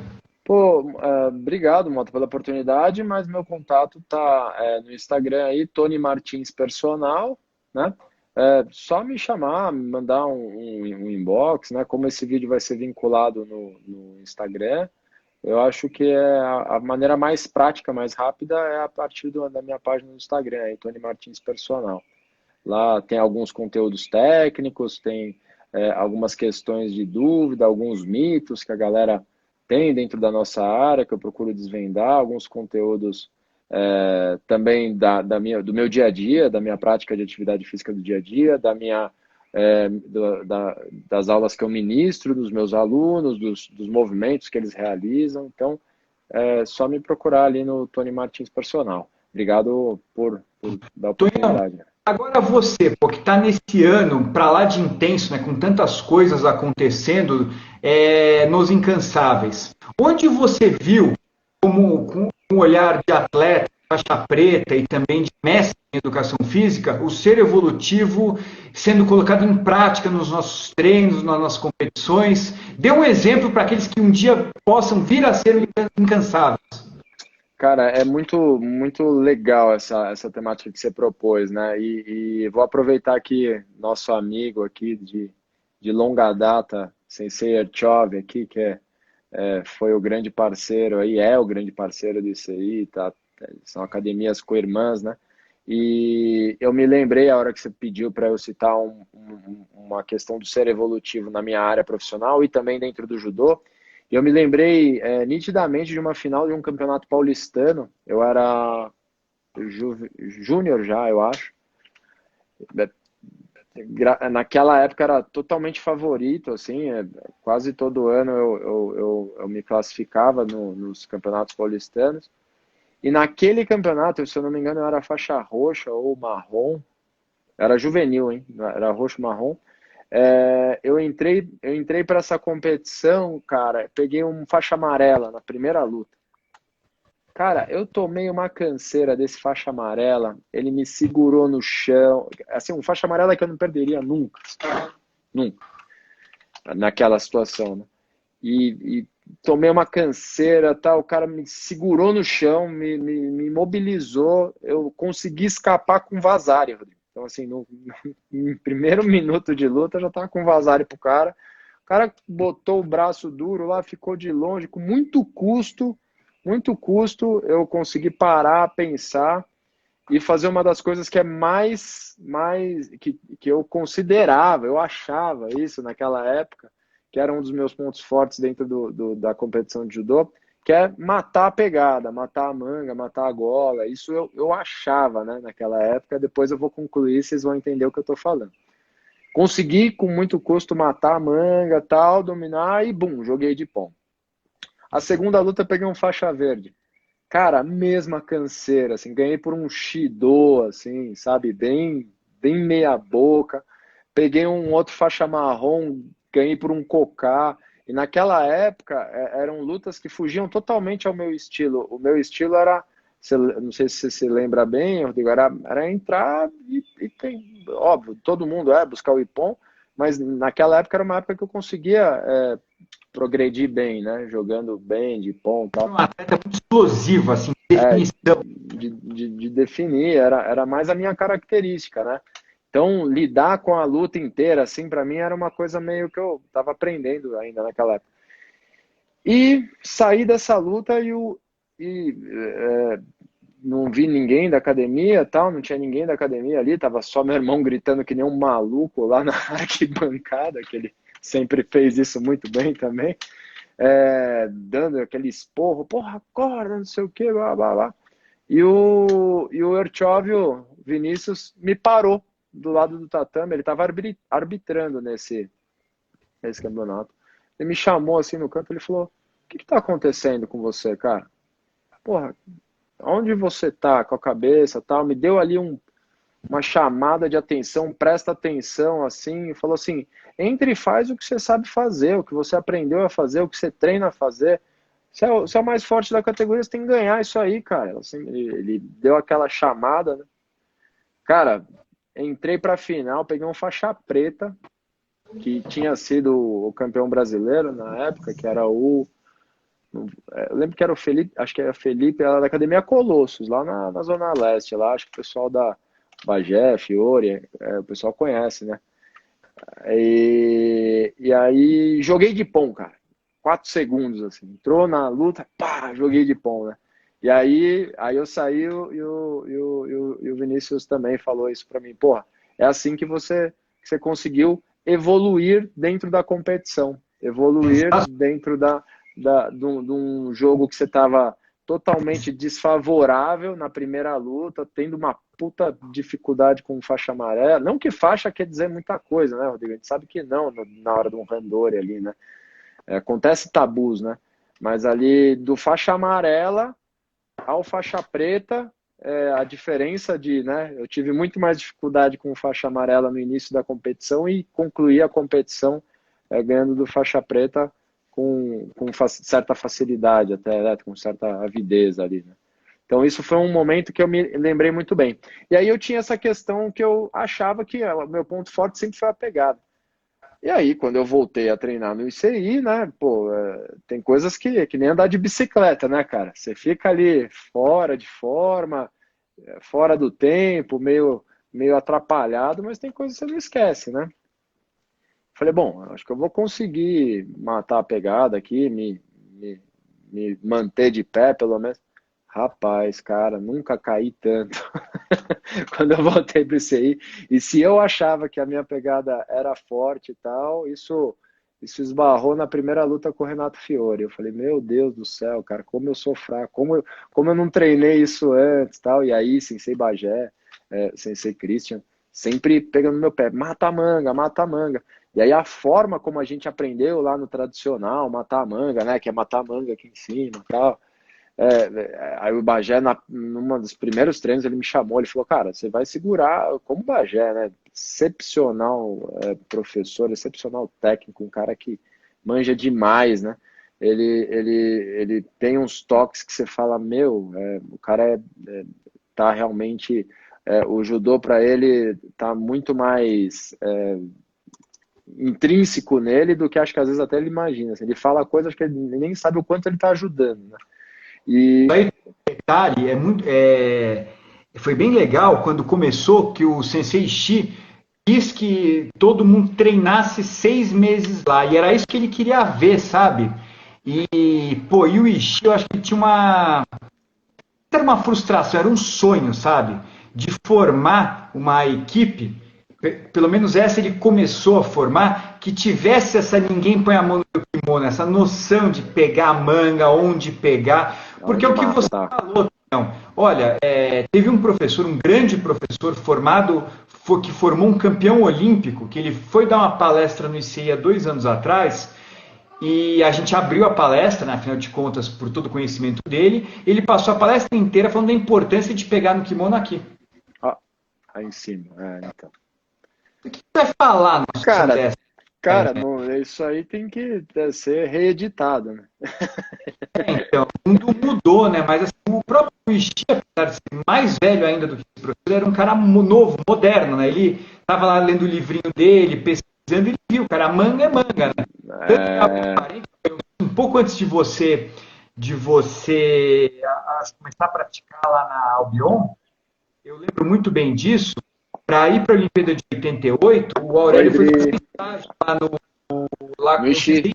pô, obrigado, Mota, pela oportunidade, mas meu contato tá no Instagram aí, Tony Martins Personal, né? Só me chamar, me mandar um inbox, né? Como esse vídeo vai ser vinculado no Instagram, eu acho que a maneira mais prática, mais rápida é a partir da minha página no Instagram, aí, Tony Martins Personal. Lá tem alguns conteúdos técnicos, tem algumas questões de dúvida, alguns mitos que a galera tem dentro da nossa área, que eu procuro desvendar, alguns conteúdos também do meu dia a dia, da minha prática de atividade física do dia a dia, das aulas que eu ministro, dos meus alunos, dos movimentos que eles realizam. Então, é só me procurar ali no Tony Martins Personal. Obrigado por dar a Tonhão, oportunidade. agora você, pô, que está nesse ano para lá de intenso, né, com tantas coisas acontecendo, nos Incansáveis, onde você viu, como com um olhar de atleta, faixa preta e também de mestre em educação física, o ser evolutivo sendo colocado em prática nos nossos treinos, nas nossas competições? Dê um exemplo para aqueles que um dia possam vir a ser incansáveis. Cara, é muito legal essa temática que você propôs, né? E vou aproveitar aqui nosso amigo aqui de longa data, Sensei Erchov aqui, que foi o grande parceiro aí, é o grande parceiro disso aí, tá? São academias co-irmãs, né? E eu me lembrei, a hora que você pediu para eu citar uma questão do ser evolutivo na minha área profissional e também dentro do judô. E eu me lembrei nitidamente de uma final de um campeonato paulistano. Eu era júnior já, eu acho. Naquela época era totalmente favorito, assim, quase todo ano eu me classificava nos campeonatos paulistanos. E naquele campeonato, se eu não me engano, eu era faixa roxa ou marrom, era juvenil, hein? Era roxo marrom. Eu entrei para essa competição, cara, peguei um faixa amarela na primeira luta. Cara, eu tomei uma canseira desse faixa amarela, ele me segurou no chão, assim, um faixa amarela que eu não perderia nunca, nunca, naquela situação, né? E tomei uma canseira, tá? O cara me segurou no chão, me imobilizou, eu consegui escapar com Vasari, Rodrigo. Então, assim, no primeiro minuto de luta, eu já tava com Vasari pro cara. O cara botou o braço duro lá, ficou de longe, com muito custo, eu consegui parar, pensar e fazer uma das coisas que é mais que eu considerava, eu achava isso naquela época, que era um dos meus pontos fortes dentro da competição de judô, que é matar a pegada, matar a manga, matar a gola. Isso eu achava, né, naquela época. Depois eu vou concluir, vocês vão entender o que eu estou falando. Consegui, com muito custo, matar a manga, tal, dominar e, bum, joguei de pão. A segunda luta eu peguei um faixa verde. Cara, mesma canseira, assim, ganhei por um Shido, assim, sabe, bem meia boca. Peguei um outro faixa marrom, ganhei por um Cocá. E naquela época eram lutas que fugiam totalmente ao meu estilo. O meu estilo era, não sei se você se lembra bem, Rodrigo, era entrar e tem, óbvio, todo mundo buscar o Ippon, mas naquela época era uma época que eu conseguia progredir bem, né? Jogando bem, de Ippon e tal. Um atleta muito explosivo, assim, definição. De definir, era mais a minha característica, né? Então, lidar com a luta inteira, assim, para mim era uma coisa meio que eu estava aprendendo ainda naquela época. E saí dessa luta não vi ninguém da academia, tal, não tinha ninguém da academia ali, tava só meu irmão gritando que nem um maluco lá na arquibancada, que ele sempre fez isso muito bem também, dando aquele esporro, porra, acorda, não sei o que, blá, blá, blá. E o Erchovio Vinícius me parou do lado do tatame, ele estava arbitrando nesse campeonato. Ele me chamou assim no canto, ele falou: o que está acontecendo com você, cara? Porra, onde você tá com a cabeça, tal? Me deu ali uma chamada de atenção, presta atenção, assim, e falou assim: entre e faz o que você sabe fazer, o que você aprendeu a fazer, o que você treina a fazer. Você é o mais forte da categoria, você tem que ganhar isso aí, cara. Assim, ele deu aquela chamada, né? Cara, entrei pra final, peguei um faixa preta, que tinha sido o campeão brasileiro na época, que era eu lembro que era o Felipe, acho que era Felipe, era da Academia Colossos, lá na Zona Leste, lá, acho que o pessoal da Bagé, Fiore, o pessoal conhece, né? E aí joguei de pão, cara. 4 segundos, assim. Entrou na luta, pá, joguei de pão, né? E aí eu saí e o Vinícius também falou isso pra mim. Porra, é assim que você conseguiu evoluir dentro da competição. Evoluir dentro de um jogo que você estava totalmente desfavorável na primeira luta, tendo uma puta dificuldade com faixa amarela. Não que faixa quer dizer muita coisa, né, Rodrigo? A gente sabe que não, na hora de um randori ali, né? Acontece tabus, né? Mas ali do faixa amarela ao faixa preta, a diferença né? Eu tive muito mais dificuldade com faixa amarela no início da competição e concluí a competição ganhando do faixa preta com certa facilidade, até, né? Com certa avidez ali, né? Então isso foi um momento que eu me lembrei muito bem. E aí eu tinha essa questão que eu achava que o meu ponto forte sempre foi a pegada. E aí, quando eu voltei a treinar no ICI, né, pô, tem coisas que nem andar de bicicleta, né, cara? Você fica ali fora de forma, fora do tempo, meio atrapalhado, mas tem coisas que você não esquece, né? Falei, bom, acho que eu vou conseguir matar a pegada aqui, me manter de pé, pelo menos. Rapaz, cara, nunca caí tanto quando eu voltei para isso aí. E se eu achava que a minha pegada era forte e tal, isso esbarrou na primeira luta com o Renato Fiore. Eu falei, meu Deus do céu, cara, como eu sou fraco, como eu não treinei isso antes tal. E aí, Sensei Bagé, Sensei Christian, sempre pegando no meu pé, mata a manga, mata a manga. E aí a forma como a gente aprendeu lá no tradicional, matar a manga, né, que é matar a manga aqui em cima e tal. Aí o Bagé, numa dos primeiros treinos, ele me chamou, ele falou, cara, você vai segurar, como o Bagé, né? Excepcional professor, excepcional técnico, um cara que manja demais, né? Ele tem uns toques que você fala, meu, o cara tá realmente, o judô para ele tá muito mais intrínseco nele do que acho que às vezes até ele imagina. Assim, ele fala coisas que ele nem sabe o quanto ele tá ajudando, né? Aí, detalhe, foi bem legal quando começou que o Sensei Shi quis que todo mundo treinasse 6 meses lá, e era isso que ele queria ver, sabe? Pô, e o Ishii, eu acho que tinha era uma frustração, era um sonho, sabe? De formar uma equipe, pelo menos essa ele começou a formar, que tivesse essa ninguém põe a mão no kimono, essa noção de pegar a manga, onde pegar, porque é o que você falou, não. Olha, teve um professor, um grande professor formado, que formou um campeão olímpico, que ele foi dar uma palestra no ICI há 2 anos atrás, e a gente abriu a palestra, né, afinal de contas, por todo o conhecimento dele. Ele passou a palestra inteira falando da importância de pegar no kimono aqui. Aí em cima, então. O que você vai falar numa situação dessa? Cara, isso aí tem que ser reeditado, né? Então, o mundo mudou, né? Mas assim, o próprio Ishii, apesar de ser mais velho ainda do que esse professor, era um cara novo, moderno, né? Ele estava lá lendo o livrinho dele, pesquisando, e ele viu, cara, a manga é manga, né? Um pouco antes de você começar a praticar lá na Albion, eu lembro muito bem disso. Para ir para a Olimpíada de 88, o Aurélio foi fazer estágio lá no Ishii.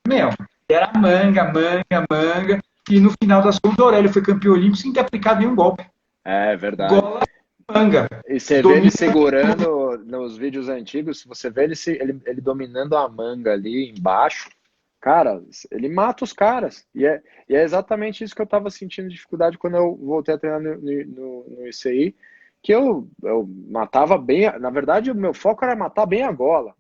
Meu, era manga, manga, manga. E no final das contas, o Aurélio foi campeão olímpico sem ter aplicado nenhum golpe. É verdade. Gola, manga. E você vê ele segurando nos vídeos antigos, se você vê ele dominando a manga ali embaixo, Cara, ele mata os caras. E é exatamente isso que eu estava sentindo dificuldade quando eu voltei a treinar no ICI, que eu matava bem. Na verdade, o meu foco era matar bem a gola.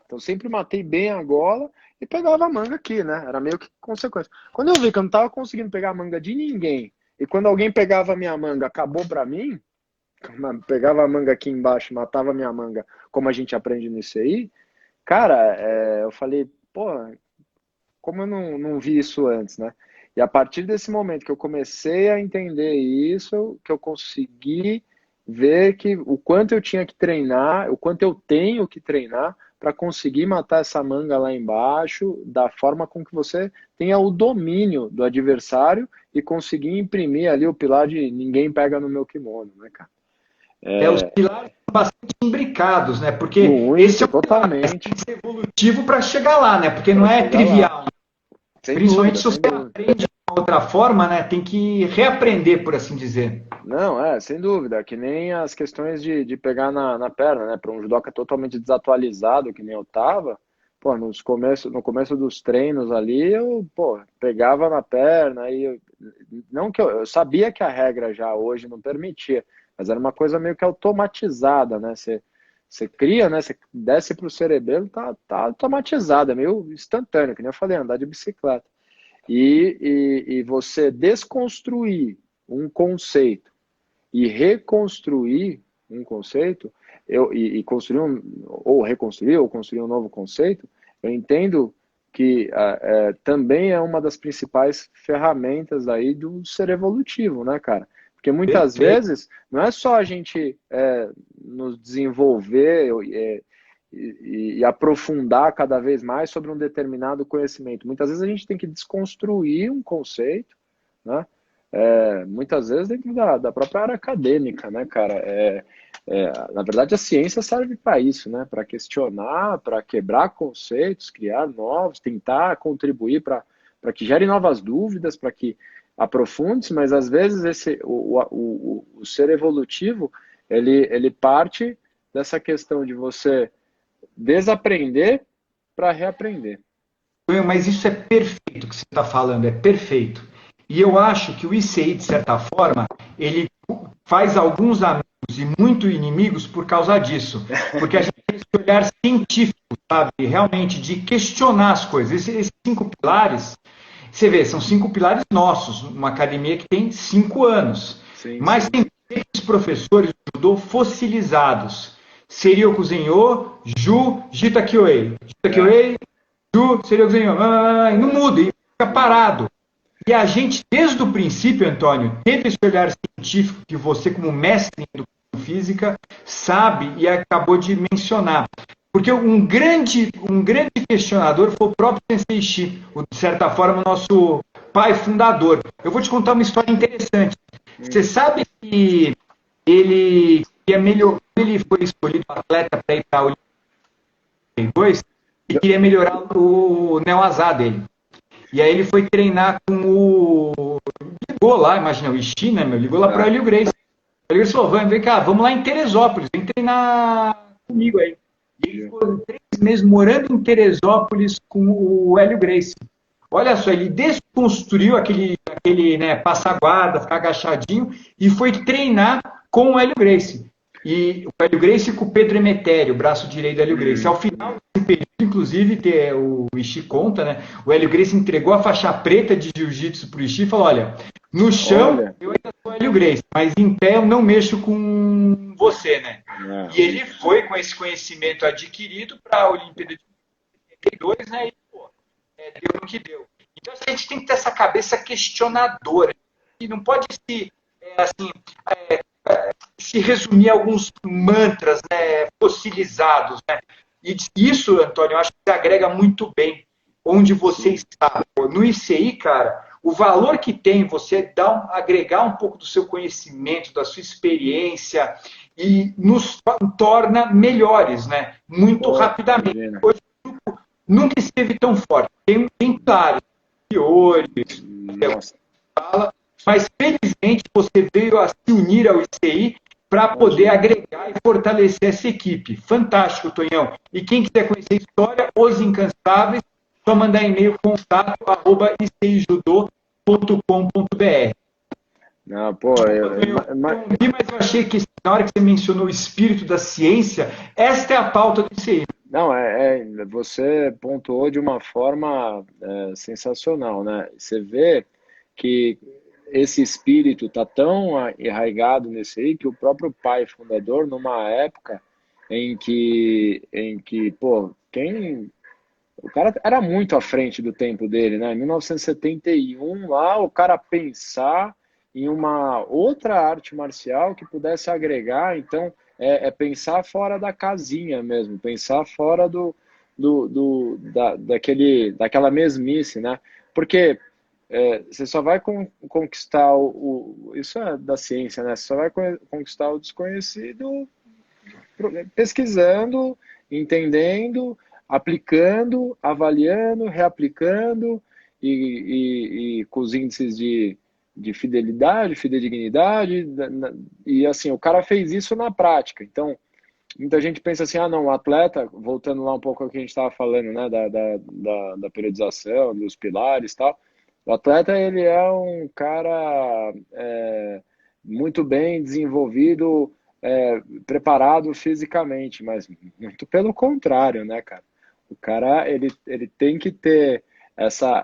Então, eu sempre matei bem a gola e pegava a manga aqui, né? Era meio que consequência. Quando eu vi que eu não estava conseguindo pegar a manga de ninguém, e quando alguém pegava a minha manga, acabou para mim, pegava a manga aqui embaixo, matava a minha manga, como a gente aprende no ICI, cara, eu falei, pô, como eu não vi isso antes, né? E a partir desse momento que eu comecei a entender isso, que eu consegui ver que o quanto eu tinha que treinar, o quanto eu tenho que treinar para conseguir matar essa manga lá embaixo, da forma com que você tenha o domínio do adversário e conseguir imprimir ali o pilar de ninguém pega no meu kimono, né, cara? Os pilares são bastante imbricados, né? Porque esse é Muito, um pilar, mas tem totalmente, que ser evolutivo para chegar lá, né? Porque não para é chegar lá. trivial. Sem Principalmente dúvida, se você sem dúvida. aprende de uma outra forma, né? Tem que reaprender, por assim dizer. Não, sem dúvida, que nem as questões de pegar na perna, né? Para um judoca totalmente desatualizado, que nem eu tava, pô, no começo dos treinos ali, eu, pô, pegava na perna e não que eu sabia que a regra já hoje não permitia, mas era uma coisa meio que automatizada, né? Você cria, né? Você desce pro cerebelo, tá automatizado, é meio instantâneo, que nem eu falei, andar de bicicleta. E você desconstruir um conceito e reconstruir um conceito, e construir ou reconstruir, ou construir um novo conceito, eu entendo que também é uma das principais ferramentas aí do ser evolutivo, né, cara? Porque muitas Perfeito. vezes não é só a gente nos desenvolver e aprofundar cada vez mais sobre um determinado conhecimento. Muitas vezes a gente tem que desconstruir um conceito, né? Muitas vezes dentro da própria área acadêmica, né, cara? Na verdade, a ciência serve para isso, né? Para questionar, para quebrar conceitos, criar novos, tentar contribuir para que gere novas dúvidas, para que aprofunde-se, mas às vezes o ser evolutivo ele parte dessa questão de você desaprender para reaprender. Mas isso é perfeito que você está falando, é perfeito. E eu acho que o ICI, de certa forma, ele faz alguns amigos e muito inimigos por causa disso. Porque a gente tem esse olhar científico, sabe? Realmente, de questionar as coisas. Esses 5 pilares, você vê, são 5 pilares nossos, uma academia que tem 5 anos. Sim, Mas sim. tem muitos professores de judô fossilizados. Serio Zenyo, Ju, Jita Kyoei. Jita É. Kyoei, Ju, Serio Zenyo. Não muda, e fica parado. E a gente, desde o princípio, Antônio, teve esse olhar científico que você, como mestre em educação física, sabe e acabou de mencionar. Porque um grande questionador foi o próprio Sensei Shi, de certa forma, o nosso pai fundador. Eu vou te contar uma história interessante. Você sabe que ele queria melhorar, ele foi escolhido atleta para ir para a Olimpíada 2002 e queria melhorar o neoazá dele. E aí ele foi treinar com o. Ligou lá, imagina, o Ishi, né, meu? Ligou lá para o É. Hélio Gracie. O Hélio Gracie falou: vem cá, vamos lá em Teresópolis, vem treinar comigo aí. E ele ficou 3 meses morando em Teresópolis com o Hélio Gracie. Olha só, ele desconstruiu aquele né, passar-guarda, ficar agachadinho, e foi treinar com o Hélio Gracie. E o Hélio Gracie com o Pedro Emetério, o braço direito do Hélio Gracie. Ao final desse período, inclusive, o Ishii conta, né? O Hélio Gracie entregou a faixa preta de jiu-jitsu para o Ishii e falou: olha, no chão Olha. eu ainda sou Hélio Gracie, mas em pé eu não mexo com você, né? E ele foi com esse conhecimento adquirido para a Olimpíada de 82, né? E, pô, deu no que deu. Então a gente tem que ter essa cabeça questionadora. E não pode assim, se resumir a alguns mantras, né, fossilizados. Né? E isso, Antônio, eu acho que agrega muito bem onde você está. No ICI, cara, o valor que tem você agregar um pouco do seu conhecimento, da sua experiência e nos torna melhores, né? Muito rapidamente. Imagina. Hoje o grupo nunca esteve tão forte. Tem claro, piores, Nossa, mas felizmente você veio a se unir ao ICI para poder imagina. agregar e fortalecer essa equipe. Fantástico, Tonhão. E quem quiser conhecer a história, Os Incansáveis, só mandar e-mail contato@icjudô.com.br. Não, pô, Não vi, mas eu achei que na hora que você mencionou o espírito da ciência, esta é a pauta do ICI. não, você pontuou de uma forma sensacional, né? Você vê que esse espírito está tão arraigado nesse aí que o próprio pai fundador, numa época em que pô, o cara era muito à frente do tempo dele, né? Em 1971, lá, o cara pensar em uma outra arte marcial que pudesse agregar, então, pensar fora da casinha mesmo, pensar fora daquela mesmice, né? Porque você só vai conquistar isso é da ciência, né? Você só vai conquistar o desconhecido pesquisando, entendendo, aplicando, avaliando, reaplicando e com os índices de fidelidade, fidedignidade, e assim, o cara fez isso na prática. Então, muita gente pensa assim, não, o atleta, voltando lá um pouco ao que a gente estava falando, né, da periodização, dos pilares e tal, o atleta, ele é um cara muito bem desenvolvido, preparado fisicamente, mas muito pelo contrário, né, cara? O cara, ele tem que ter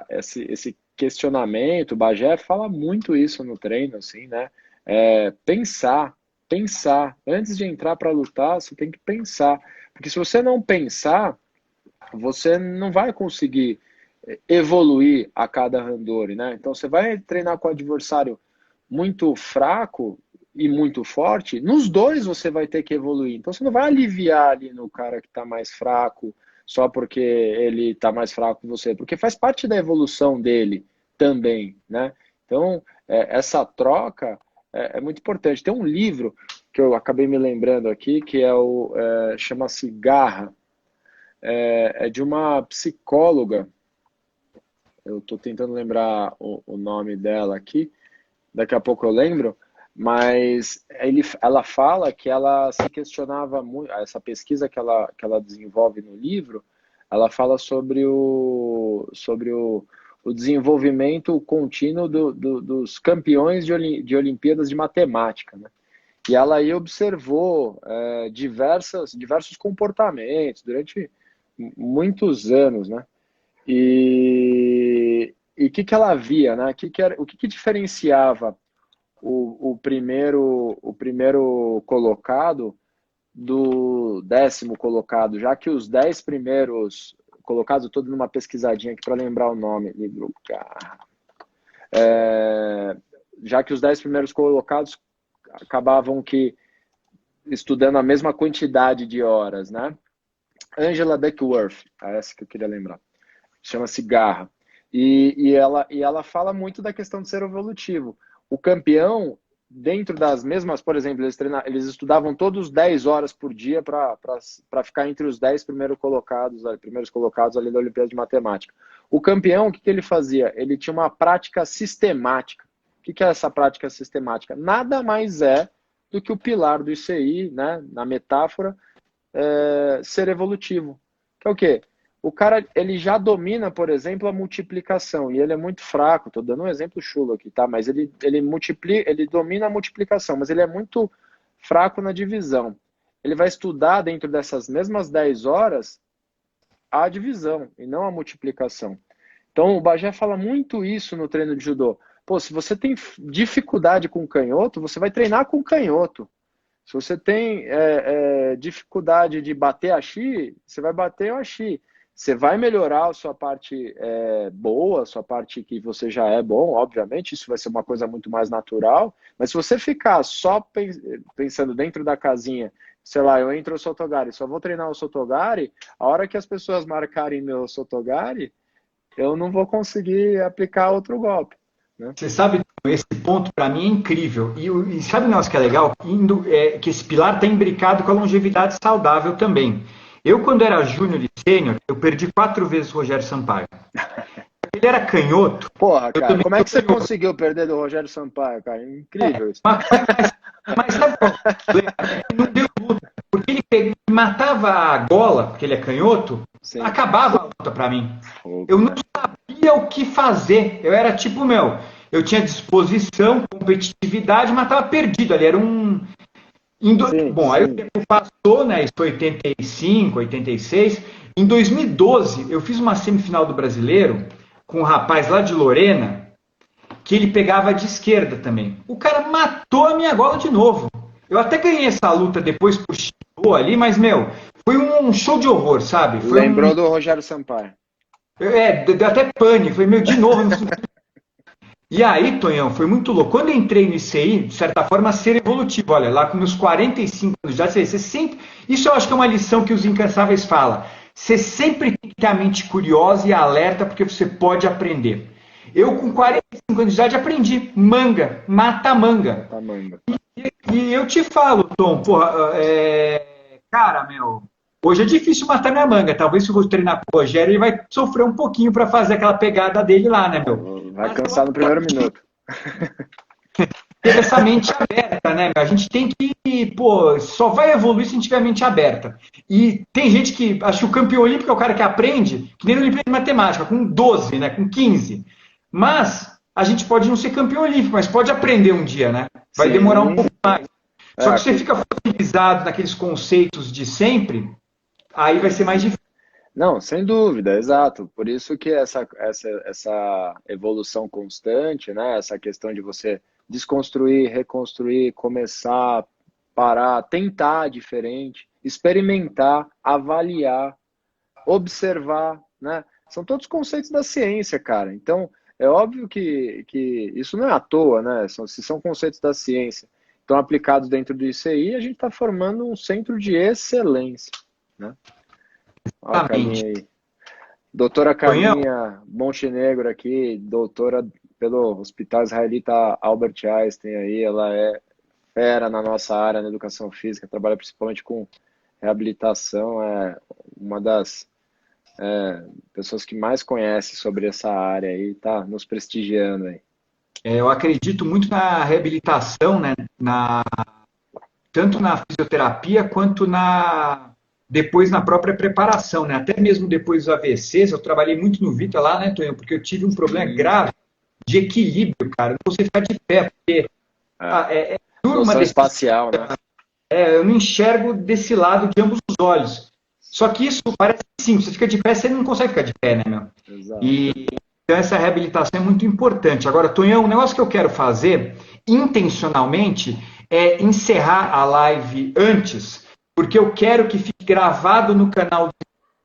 esse questionamento. O Bagé fala muito isso no treino, assim, né? Pensar. Antes de entrar para lutar, você tem que pensar. Porque se você não pensar, você não vai conseguir evoluir a cada randori, né? Então, você vai treinar com o adversário muito fraco e muito forte, nos dois você vai ter que evoluir. Então você não vai aliviar ali no cara que está mais fraco só porque ele está mais fraco que você, porque faz parte da evolução dele também, né? Então essa troca é muito importante. Tem um livro que eu acabei me lembrando aqui que chama-se Garra, é de uma psicóloga. Eu estou tentando lembrar o nome dela aqui. Daqui a pouco eu lembro. Mas ela fala que ela se questionava muito, essa pesquisa que ela desenvolve no livro, ela fala sobre o desenvolvimento contínuo dos campeões de Olimpíadas de Matemática, né? E ela aí observou diversos comportamentos durante muitos anos, né? E o que ela via, né? O que diferenciava o primeiro colocado do 10º colocado, já que os 10 primeiros colocados, eu estou dando uma pesquisadinha aqui para lembrar o nome, livro Garra. Já que os 10 primeiros colocados acabavam estudando a mesma quantidade de horas, né? Angela Duckworth, essa que eu queria lembrar, chama-se Garra. E ela fala muito da questão de ser evolutivo. O campeão, dentro das mesmas, por exemplo, eles estudavam todos 10 horas por dia para ficar entre os 10 primeiros colocados ali da Olimpíada de Matemática. O campeão, o que ele fazia? Ele tinha uma prática sistemática. O que é essa prática sistemática? Nada mais é do que o pilar do ICI, né, na metáfora, ser evolutivo. Que é o quê? O cara, ele já domina, por exemplo, a multiplicação, e ele é muito fraco, estou dando um exemplo chulo aqui, tá? Mas ele domina a multiplicação, mas ele é muito fraco na divisão. Ele vai estudar dentro dessas mesmas 10 horas a divisão, e não a multiplicação. Então, o Bagé fala muito isso no treino de judô. Pô, se você tem dificuldade com canhoto, você vai treinar com canhoto. Se você tem dificuldade de bater ashi, você vai bater o ashi. Você vai melhorar a sua parte boa, a sua parte que você já é bom, obviamente, isso vai ser uma coisa muito mais natural, mas se você ficar só pensando dentro da casinha, sei lá, eu entro no Sotogari, só vou treinar o Sotogari, a hora que as pessoas marcarem meu Sotogari, eu não vou conseguir aplicar outro golpe, né? Você sabe, esse ponto para mim é incrível. E sabe o negócio que é legal? Que esse pilar está imbricado com a longevidade saudável também. Eu, quando era júnior e sênior, eu perdi 4 vezes o Rogério Sampaio. Ele era canhoto. Porra, cara, como é que você conseguiu perder do Rogério Sampaio, cara? Incrível isso. Mas sabe qual é o problema? Ele não deu luta, porque ele matava a gola, porque ele é canhoto, Sim. acabava a luta para mim. Fogo, Eu não né? sabia o que fazer. Eu era tipo, eu tinha disposição, competitividade, mas estava perdido ali. Era um. Sim, Bom, aí o sim. tempo passou, né? Isso foi 85, 86. Em 2012, eu fiz uma semifinal do Brasileiro com um rapaz lá de Lorena, que ele pegava de esquerda também. O cara matou a minha gola de novo. Eu até ganhei essa luta depois por Chico ali, mas, foi um show de horror, sabe? Foi um. Lembrou do Rogério Sampaio. Deu até pânico. Falei, de novo. E aí, Tonhão, foi muito louco. Quando eu entrei no ICI, de certa forma, ser evolutivo. Olha, lá com meus 45 anos de idade, você sempre. Isso eu acho que é uma lição que os incansáveis falam. Você sempre tem que ter a mente curiosa e alerta, porque você pode aprender. Eu, com 45 anos de idade, aprendi. Manga, mata manga. Tá, manga. E eu te falo, Tom, porra, cara, hoje é difícil matar minha manga. Talvez se eu vou treinar com o Rogério, ele vai sofrer um pouquinho para fazer aquela pegada dele lá, né, meu? Vai cansar no primeiro minuto. Ter essa mente aberta, né? A gente tem que, pô, só vai evoluir se a gente tiver a mente aberta. E tem gente que, acho que o campeão olímpico é o cara que aprende, que nem no Olimpíada de Matemática, com 12, né? Com 15. Mas a gente pode não ser campeão olímpico, mas pode aprender um dia, né? Vai demorar um Sim. pouco mais. Só que se você fica focalizado naqueles conceitos de sempre, aí vai ser mais difícil. Não, sem dúvida, exato. Por isso que essa evolução constante, né? Essa questão de você desconstruir, reconstruir, começar, parar, tentar diferente, experimentar, avaliar, observar, né? São todos conceitos da ciência, cara. Então, é óbvio que isso não é à toa, né? Se são conceitos da ciência, estão aplicados dentro do ICI, a gente está formando um centro de excelência, né? Olha a Exatamente. Carlinha aí. Doutora Tonhão, Carlinha Montenegro aqui, doutora pelo Hospital Israelita Albert Einstein aí, ela é fera na nossa área, na educação física, trabalha principalmente com reabilitação, é uma das pessoas que mais conhece sobre essa área aí, tá nos prestigiando aí. eu acredito muito na reabilitação, né? Tanto na fisioterapia quanto depois na própria preparação, né? Até mesmo depois dos AVCs, eu trabalhei muito no Vita lá, né, Tonhão? Porque eu tive um problema Sim. grave de equilíbrio, cara. Não você ficar de pé, porque é duro uma Noção decisão. espacial, né? Eu não enxergo desse lado de ambos os olhos. Só que isso parece simples. Você fica de pé, você não consegue ficar de pé, né, meu? Exato. E então essa reabilitação é muito importante. Agora, Tonhão, um negócio que eu quero fazer intencionalmente é encerrar a live antes, porque eu quero que fique gravado no canal dos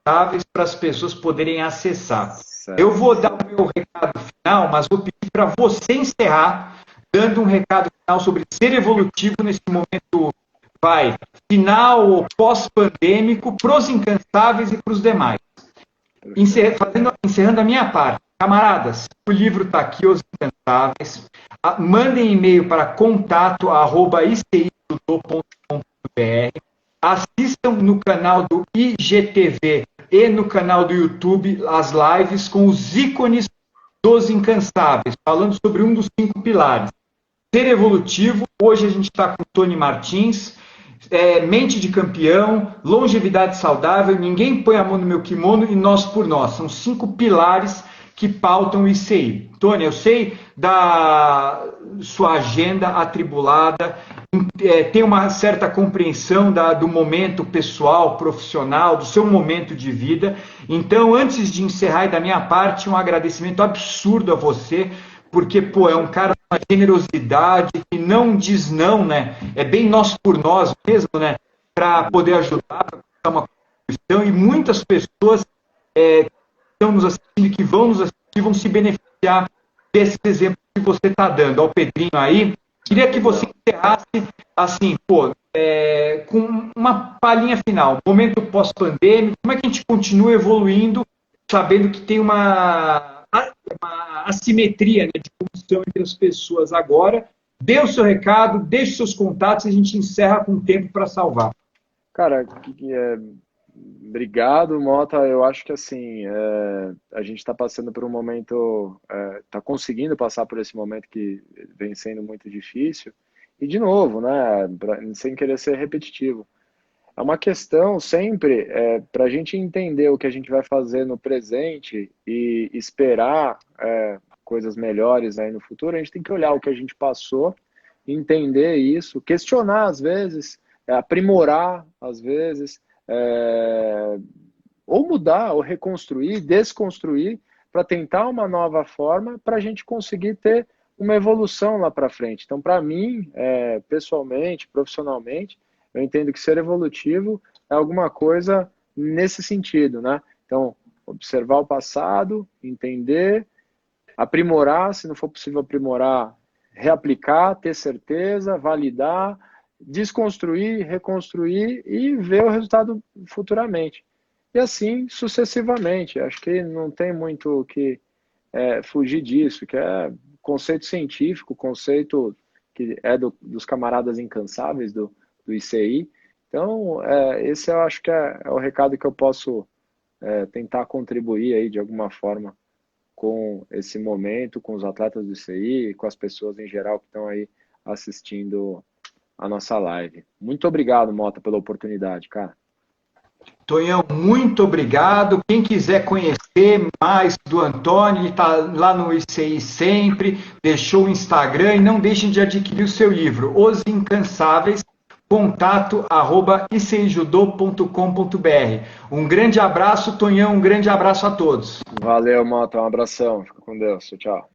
Incansáveis para as pessoas poderem acessar. Certo. Eu vou dar o meu recado final, mas vou pedir para você encerrar, dando um recado final sobre ser evolutivo nesse momento, final ou pós-pandêmico, para os incansáveis e para os demais. Encerrando a minha parte. Camaradas, o livro está aqui, Os Incansáveis. Mandem e-mail para contato@icijudô.com.br. Assistam no canal do IGTV e no canal do YouTube as lives com os ícones dos Incansáveis, falando sobre um dos 5 pilares. Ser evolutivo, hoje a gente está com o Tony Martins, mente de campeão, longevidade saudável, ninguém põe a mão no meu kimono e nós por nós. São 5 pilares que pautam o ICI. Tony, eu sei da sua agenda atribulada, tem uma certa compreensão do momento pessoal, profissional, do seu momento de vida. Então, antes de encerrar, e da minha parte, um agradecimento absurdo a você, porque, pô, é um cara com uma generosidade que não diz não, né? É bem nós por nós mesmo, né? Para poder ajudar, para dar uma contribuição, e muitas pessoas que estão nos assistindo, que vão nos assistir, vão se beneficiar desse exemplo que você está dando. Ao Pedrinho aí, queria que você encerrasse assim, com uma palhinha final. Momento pós-pandêmico, como é que a gente continua evoluindo, sabendo que tem uma assimetria, né, de condição entre as pessoas agora. Dê o seu recado, deixe seus contatos e a gente encerra com tempo para salvar. Cara, obrigado, Mota. Eu acho que assim, a gente está passando por um momento, está conseguindo passar por esse momento que vem sendo muito difícil. E de novo, né, sem querer ser repetitivo, é uma questão sempre para a gente entender o que a gente vai fazer no presente e esperar coisas melhores aí no futuro, a gente tem que olhar o que a gente passou, entender isso, questionar às vezes, aprimorar às vezes, ou mudar, ou reconstruir, desconstruir, para tentar uma nova forma para a gente conseguir ter uma evolução lá para frente. Então, para mim, pessoalmente, profissionalmente, eu entendo que ser evolutivo é alguma coisa nesse sentido, né? Então, observar o passado, entender, aprimorar, se não for possível aprimorar, reaplicar, ter certeza, validar, desconstruir, reconstruir e ver o resultado futuramente. E assim sucessivamente. Acho que não tem muito o que fugir disso, que é conceito científico, conceito que é dos camaradas incansáveis do ICI. Então, esse eu acho que é o recado que eu posso tentar contribuir aí de alguma forma com esse momento, com os atletas do ICI e com as pessoas em geral que estão aí assistindo a nossa live. Muito obrigado, Mota, pela oportunidade, cara. Tonhão, muito obrigado. Quem quiser conhecer mais do Antônio, ele está lá no ICI sempre, deixou o Instagram e não deixem de adquirir o seu livro, Os Incansáveis, contato@icijudô.com.br. Um grande abraço, Tonhão, um grande abraço a todos. Valeu, Mota, um abração. Fica com Deus. Tchau.